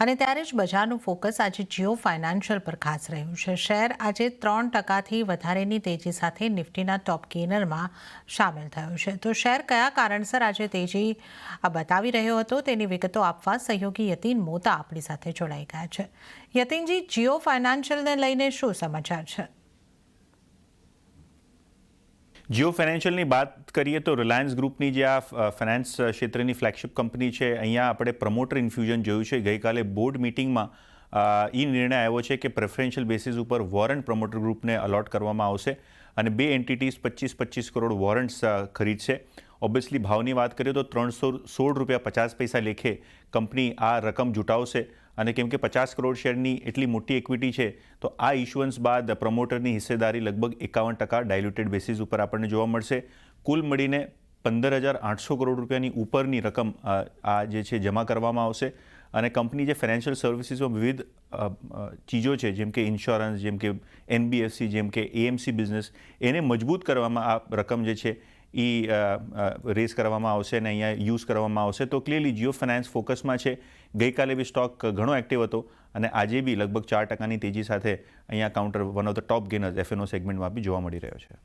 અને ત્યારે જ બજારનું ફોકસ આજે જીઓ ફાઇનાન્શિયલ પર ખાસ રહ્યું છે। શેર આજે 3% વધારેની તેજી સાથે નિફ્ટીના ટોપ ગેનરમાં સામેલ થયું છે। તો શેર કયા કારણસર આજે તેજી બતાવી રહ્યો હતો તેની વિગતો આપવા સહયોગી યતીન મોતા આપણી સાથે જોડાઈ ગયા છે। યતીનજી, જીઓ ફાઇનાન્શિયલને લઈને શું સમાચાર છે? જીઓ ફાઇનાન્શિયલની વાત કરીએ તો રિલાયન્સ ગ્રુપની જે આ ફાઇનાન્સ ક્ષેત્રની ફ્લેગશિપ કંપની છે, અહીંયા આપણે પ્રમોટર ઇન્ફ્યુઝન જોયું છે। ગઈકાલે બોર્ડ મિટિંગમાં એ નિર્ણય આવ્યો છે કે પ્રેફરન્શિયલ બેસિસ ઉપર વોરંટ પ્રમોટર ગ્રુપને અલોટ કરવામાં આવશે અને 2 એન્ટિટીઝ 25-25 કરોડ વોરંટ્સ ખરીદશે। ઓબ્વિયસલી ભાવની વાત કરીએ તો ₹316.50 લેખે કંપની આ રકમ જુટાવશે અને કેમ કે 50 કરોડ શેરની એટલી મોટી ઇક્વિટી છે તો આ ઇશ્યુઅન્સ બાદ પ્રમોટરની હિસ્સેદારી લગભગ 51% ડાયલ્યુટેડ બેસિસ ઉપર આપણને જોવા મળશે। કુલ મળીને 15,800 કરોડ રૂપિયાની ઉપરની રકમ આ જે છે જમા કરવામાં આવશે અને કંપની જે ફાઇનાન્શિયલ સર્વિસીસમાં વિવિધ ચીજો છે, જેમ કે ઇન્સ્યોરન્સ, જેમ કે NBFC, જેમ કે AMC બિઝનેસ, એને મજબૂત કરવામાં આ રકમ જે છે એ રેઝ કરવામાં આવશે અને અહીંયા યુઝ કરવામાં આવશે। તો ક્લિયરલી જીઓ ફાઇનાન્સ ફોકસમાં છે। ગઈકાલે બી સ્ટોક ઘણો એક્ટિવ હતો અને આજે બી લગભગ 4%ની તેજી સાથે અહીંયા counter one of the top gainers FNO સેગમેન્ટમાં બી જોવા મળી રહ્યો છે।